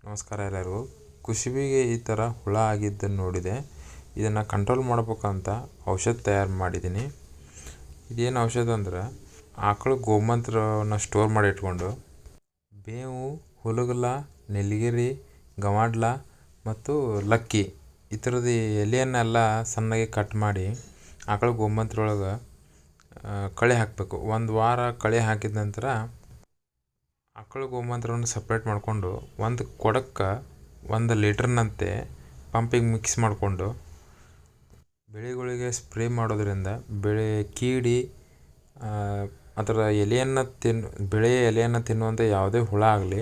ನಮಸ್ಕಾರ ಎಲ್ಲರಿಗೂ. ಕುಸುಬಿಗೆ ಈ ಥರ ಹುಳ ಆಗಿದ್ದನ್ನು ನೋಡಿದೆ. ಇದನ್ನು ಕಂಟ್ರೋಲ್ ಮಾಡ್ಬೇಕಂತ ಔಷಧ ತಯಾರು ಮಾಡಿದ್ದೀನಿ. ಇದೇನು ಔಷಧ ಅಂದ್ರೆ ಆಕಳು ಗೋಮೂತ್ರವನ್ನು ಸ್ಟೋರ್ ಮಾಡಿ ಇಟ್ಕೊಂಡು ಬೇವು, ಹುಲಗಲ, ನೆಲ್ಲಿಗಿರಿ, ಗವಾಡ್ಲ ಮತ್ತು ಲಕ್ಕಿ ಈ ಥರದ ಎಲೆಯನ್ನೆಲ್ಲ ಸಣ್ಣಗೆ ಕಟ್ ಮಾಡಿ ಆಕಳು ಗೋಮೂತ್ರ ಒಳಗೆ ಕಳೆ ಹಾಕಬೇಕು. ಒಂದು ವಾರ ಕಳೆ ಹಾಕಿದ ನಂತರ ಆಕಳು ಗೋಮೂತ್ರವನ್ನು ಸಪ್ರೇಟ್ ಮಾಡಿಕೊಂಡು ಒಂದು ಕೊಡಕ್ಕೆ 1 ಲೀಟ್ರ್ನಂತೆ ಪಂಪಿಗೆ ಮಿಕ್ಸ್ ಮಾಡಿಕೊಂಡು ಬೆಳೆಗಳಿಗೆ ಸ್ಪ್ರೇ ಮಾಡೋದರಿಂದ ಬೆಳೆ ಕೀಡಿ ಅದರ ಬೆಳೆಯ ಎಲೆಯನ್ನು ತಿನ್ನುವಂಥ ಯಾವುದೇ ಹುಳ ಆಗಲಿ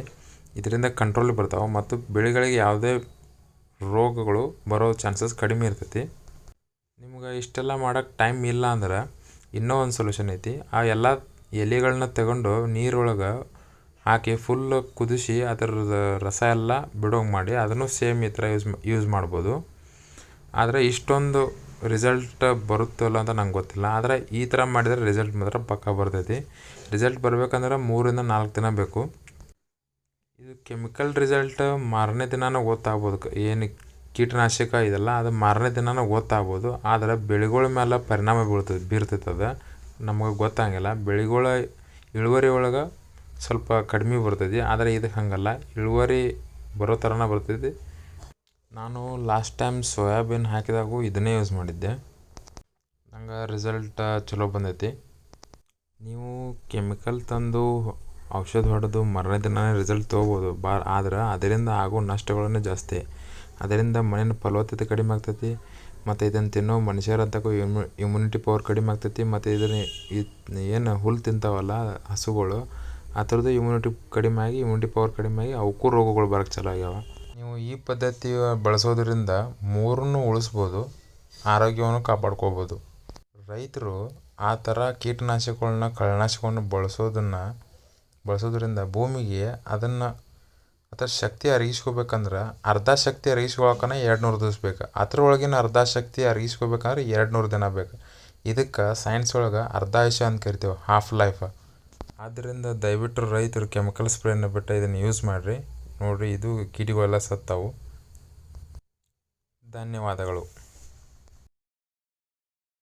ಇದರಿಂದ ಕಂಟ್ರೋಲ್ ಬರ್ತಾವೆ ಮತ್ತು ಬೆಳೆಗಳಿಗೆ ಯಾವುದೇ ರೋಗಗಳು ಬರೋ ಚಾನ್ಸಸ್ ಕಡಿಮೆ ಇರ್ತೈತಿ. ನಿಮ್ಗೆ ಇಷ್ಟೆಲ್ಲ ಮಾಡೋಕ್ಕೆ ಟೈಮ್ ಇಲ್ಲ ಅಂದ್ರೆ ಇನ್ನೂ ಒಂದು ಸೊಲ್ಯೂಷನ್ ಐತಿ. ಆ ಎಲ್ಲ ಎಲೆಗಳನ್ನ ತಗೊಂಡು ನೀರೊಳಗೆ ಹಾಕಿ ಫುಲ್ ಕುದಿಸಿ ಅದರದ ರಸ ಎಲ್ಲ ಬಿಡೋಂಗೆ ಮಾಡಿ ಅದನ್ನು ಸೇಮ್ ಈ ಥರ ಯೂಸ್ ಮಾಡ್ಬೋದು. ಆದರೆ ಇಷ್ಟೊಂದು ರಿಸಲ್ಟ್ ಬರುತ್ತಲ್ಲ ಅಂತ ನಂಗೆ ಗೊತ್ತಿಲ್ಲ. ಆದರೆ ಈ ಥರ ಮಾಡಿದರೆ ರಿಸಲ್ಟ್ ಮಾತ್ರ ಪಕ್ಕಾ ಬರ್ತೈತಿ. ರಿಸಲ್ಟ್ ಬರಬೇಕಂದ್ರೆ 3 ರಿಂದ 4 ದಿನ ಬೇಕು. ಇದು ಕೆಮಿಕಲ್ ರಿಸಲ್ಟ್ ಮಾರನೇ ದಿನನೇ ಗೊತ್ತಾಗ್ಬೋದು. ಏನು ಕೀಟನಾಶಕ ಇದೆಲ್ಲ ಅದು ಮಾರನೇ ದಿನನೇ ಗೊತ್ತಾಗ್ಬೋದು. ಆದರೆ ಬೆಳೆಗಳ ಮೇಲೆ ಪರಿಣಾಮ ಬೀರ್ತೈತೆ ಅದು ನಮಗೆ ಗೊತ್ತಾಗಿಲ್ಲ. ಬೆಳೆಗಳ ಇಳುವರಿ ಒಳಗೆ ಸ್ವಲ್ಪ ಕಡಿಮೆ ಬರ್ತೈತಿ. ಆದರೆ ಇದಕ್ಕೆ ಹಾಗಲ್ಲ, ಇಳುವರಿ ಬರೋ ಥರನೇ ಬರ್ತೈತಿ. ನಾನು ಲಾಸ್ಟ್ ಟೈಮ್ ಸೋಯಾಬೀನ್ ಹಾಕಿದಾಗೂ ಇದನ್ನೇ ಯೂಸ್ ಮಾಡಿದ್ದೆ. ನಂಗೆ ರಿಸಲ್ಟ್ ಚಲೋ ಬಂದೈತಿ. ನೀವು ಕೆಮಿಕಲ್ ತಂದು ಔಷಧ ಹೊಡೆದು ಮಾರನೇ ದಿನನೇ ರಿಸಲ್ಟ್ ತೊಗೋಬೋದು. ಆದ್ರೆ ಅದರಿಂದ ಆಗೋ ನಷ್ಟಗಳನ್ನೇ ಜಾಸ್ತಿ. ಅದರಿಂದ ಮಣ್ಣಿನ ಫಲವತ್ತತೆ ಕಡಿಮೆ ಆಗ್ತೈತಿ ಮತ್ತು ಇದನ್ನು ತಿನ್ನೋ ಮನುಷ್ಯರಂತಕ್ಕೂ ಇಮ್ಯುನಿಟಿ ಪವರ್ ಕಡಿಮೆ ಆಗ್ತೈತಿ. ಮತ್ತು ಏನು ಹುಲ್ಲು ತಿಂತಾವಲ್ಲ ಹಸುಗಳು ಆ ಥರದ್ದು ಇಮ್ಯುನಿಟಿ ಪವರ್ ಕಡಿಮೆ ಆಗಿ ಅವಕ್ಕೂ ರೋಗಗಳು ಬರೋಕ್ಕೆ ಚಾಲು ಆಗ್ಯಾವ. ನೀವು ಈ ಪದ್ಧತಿ ಬಳಸೋದ್ರಿಂದ 3 ಉಳಿಸ್ಬೋದು, ಆರೋಗ್ಯವನ್ನು ಕಾಪಾಡ್ಕೋಬೋದು. ರೈತರು ಆ ಥರ ಕಳೆನಾಶಕವನ್ನು ಬಳಸೋದ್ರಿಂದ ಭೂಮಿಗೆ ಅದರ ಶಕ್ತಿ ಅರಗಿಸ್ಕೋಬೇಕಂದ್ರೆ ಅರ್ಧ ಶಕ್ತಿ ಅರಗಿಸ್ಕೊಳಕ್ಕನ 200 ದಿವಸ ಬೇಕು. ಅದರೊಳಗಿನ ಅರ್ಧ ಶಕ್ತಿ ಅರಗಿಸ್ಕೋಬೇಕಂದ್ರೆ 200 ದಿನ ಬೇಕು. ಇದಕ್ಕೆ ಸೈನ್ಸ್ ಒಳಗೆ ಅರ್ಧಾಯುಷ್ಯ ಅಂತ ಕರಿತೀವಿ, ಹಾಫ್ ಲೈಫ್. ಆದ್ದರಿಂದ ದಯವಿಟ್ಟು ರೈತರು ಕೆಮಿಕಲ್ ಸ್ಪ್ರೇನ ಬಿಟ್ಟು ಇದನ್ನು ಯೂಸ್ ಮಾಡಿರಿ. ನೋಡಿರಿ, ಇದು ಕೀಟಗಳೆಲ್ಲ ಸತ್ತವು. ಧನ್ಯವಾದಗಳು.